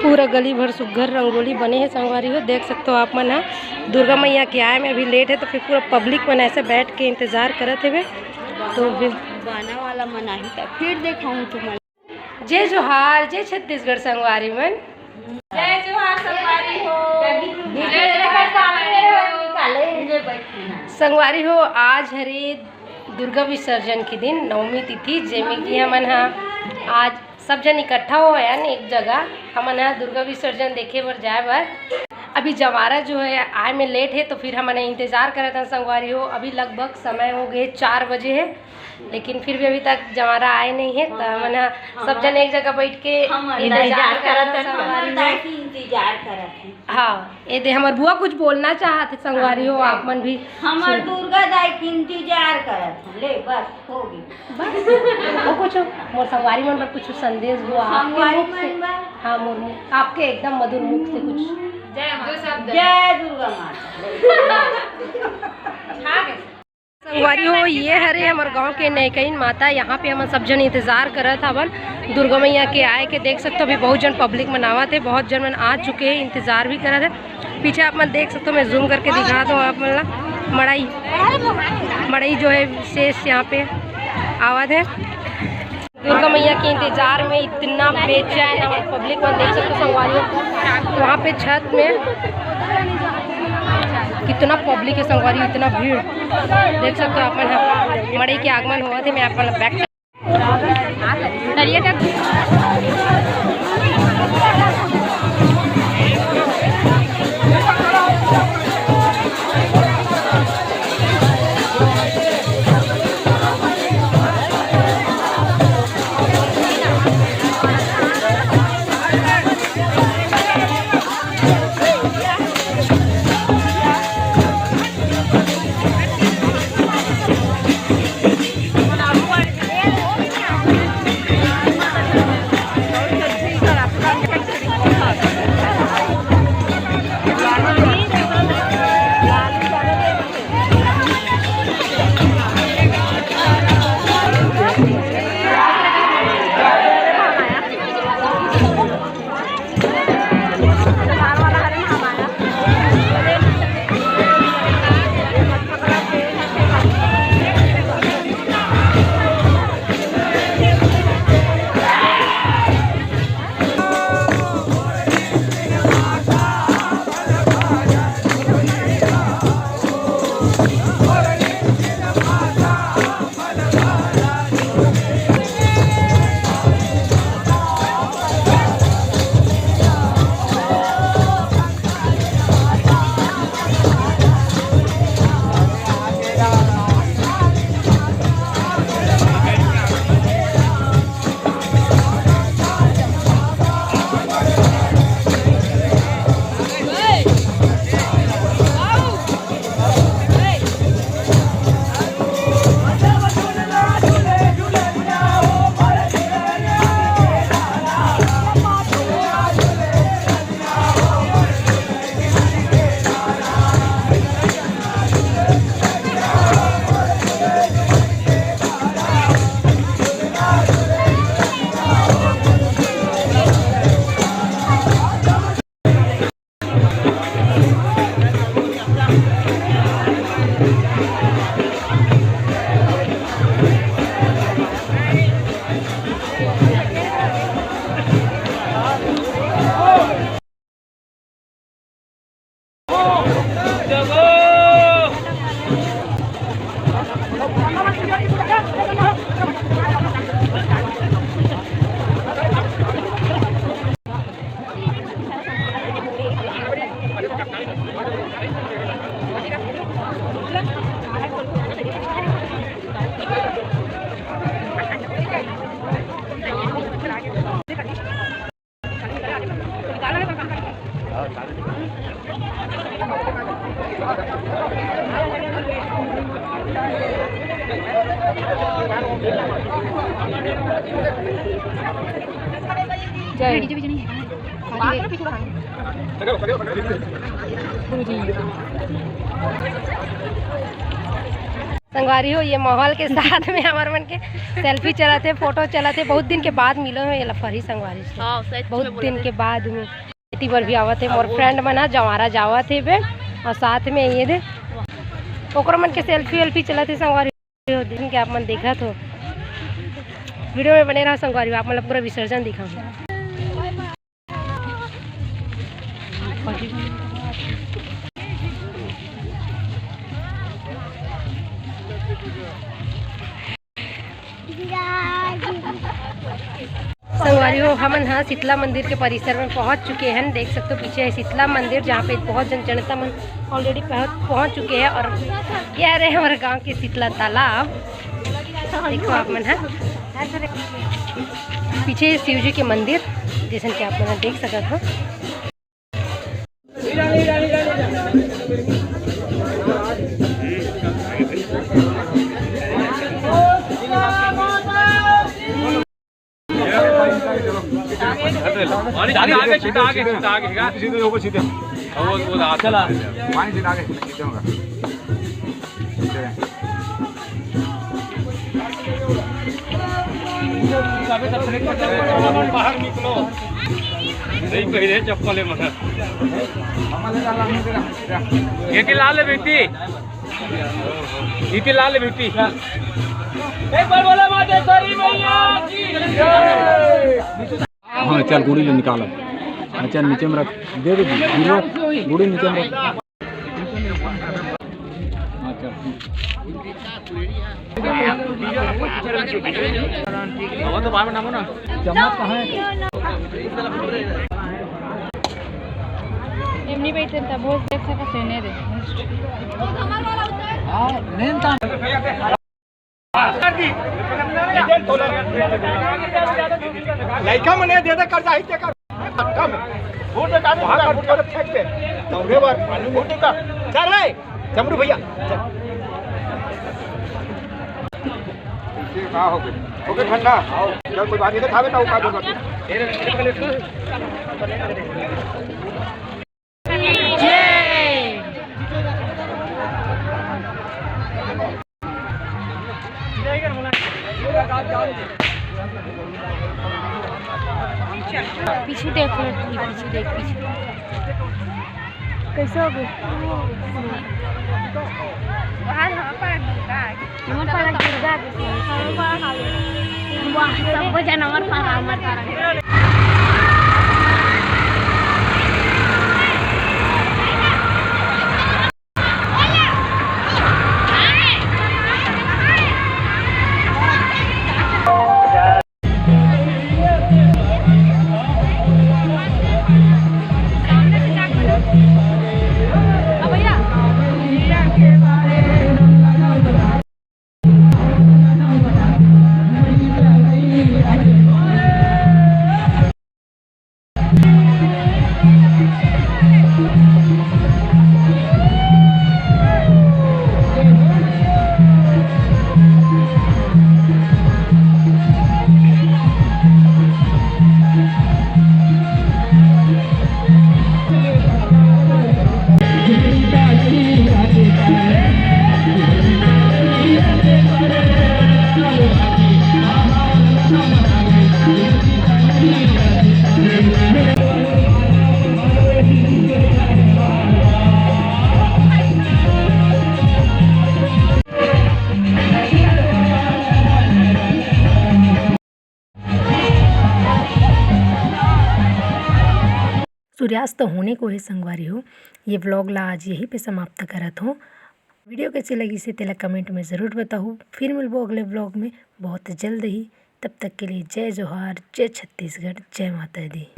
पूरा गली भर सुघर रंगोली बने हैं संगवारी हो, देख सकते हो आप मन। हाँ दुर्गा मैया के आए में अभी लेट है तो फिर पूरा पब्लिक मन ऐसे बैठ के इंतजार करते हुए तो फिर गाना वाला मना ही था फिर दिखाऊं तुम्हें। जय जोहार, जय छत्तीसगढ़ संगवारी मन, जय जोहार संगवारी हो। संगवारी हो आज हरे दुर्गा विसर्जन के दिन नवमी तिथि जेमें कि हमन आज सब जन इकट्ठा हो है न एक जगह हमन दुर्गा विसर्जन देखे बर जाए बर। अभी जवारा जो है आए में लेट है तो फिर हमने इंतज़ार करे थे संगवारी हो। अभी लगभग समय हो गए 4 बजे है लेकिन फिर भी अभी तक जवारा आए नहीं है तो हमने सब जन एक जगह बैठ के इंतजार करते हैं। हाँ ये दे हमार बुआ कुछ बोलना चाहते संगवारी हो, आप मन भी हमार दुर्गा दाई की इंतजार करत ले बस हो गई बस वो कुछ मोर संगवारी मन पर कुछ संदेश हुआ संगवारी मन बा। हाँ मोर मुख आपके एकदम मधुर मुख से कुछ जय दुर्गा माता। संगवारी हो ये हरे हमारे गांव के नैकईन माता, यहाँ पे हम सब जन इंतजार करत हवन दुर्गा मैया के आए के। देख सकते हो अभी बहुत जन पब्लिक मनावत है, बहुत जन मन आ चुके हैं, इंतजार भी करत है। पीछे आप मन देख सकते हो, मैं जूम करके दिखा दूँ आप मन मड़ई जो है विशेष यहाँ पे आवाज है। दुर्गा मैया के इंतजार में इतना बेचैन हमारे पब्लिक में देख सकते हो संगवारी हो। वहाँ पे छत में कितना पब्लिक है संगवारी, इतना भीड़ देख सकते हो अपन। मड़ई के आगमन हुआ थे, मैं अपन बैक संगवारी हो ये माहौल के साथ में हमारे मन के सेल्फी चला थे, फोटो चला थे। बहुत दिन के बाद मिलो है ये लफरी संगवारी से, बहुत दिन के बाद में खेती पर भी आवत है। मोर फ्रेंड बना जवारा जावा थे बे और साथ में ये दे ओकर मन के सेल्फी वेल्फी चला थे संगवारी हो। दिन के आप मन देखा तो वीडियो में बने रहा संगवारी, आप मतलब पूरा विसर्जन दिखाऊंगा। संगवारी हो हमन हाँ शीतला मंदिर के परिसर में पहुंच चुके हैं। देख सकते हो पीछे है शीतला मंदिर, जहाँ पे बहुत जनता मन ऑलरेडी पहुंच चुके हैं। और यह रहे हमारे गांव के शीतला तालाब, देखो आप मन है पीछे शिव जी के मंदिर जैसे कि आप मन देख सकते हो। आगे सीधा आगे सीधा आगे सीधे ऊपर सीधे वो चला पानी सीधा आगे सीधे होगा। बाहर निकलो नहीं पहले चप्पल मन ये लाल बेटी ये लाल बेटी एक बार बोला मातेश्वरी मैया की जय। हाँ चल गुड़ी ले निकालो। अच्छा नीचे में रख दे दे गुड़ी नीचे में रख। वो तो बाहर में नामो ना चम्मच कहाँ है एमनी बैठे तब बहुत देख सका सेने दे हां मेन ता लाइका मने दे दे कर जाहि के कर कम वोट काट वहां कर फेंक दे दौड़े बार पानी वोट का चल रे चमरू भैया का हो गए ठंडा जब कोई बात नहीं खावे तो का दो पीछे देखो पीछे देख पीछे कैसे हो गए बाहर हाँ पर सब जानवर पर सूर्यास्त होने को है संगवारी हो। ये व्लॉग ला आज यहीं पे समाप्त करत हो। वीडियो कैसी लगी से तेला कमेंट में ज़रूर बताओ। फिर मिलबो अगले व्लॉग में बहुत जल्द ही। तब तक के लिए जय जोहार, जय छत्तीसगढ़, जय माता दी।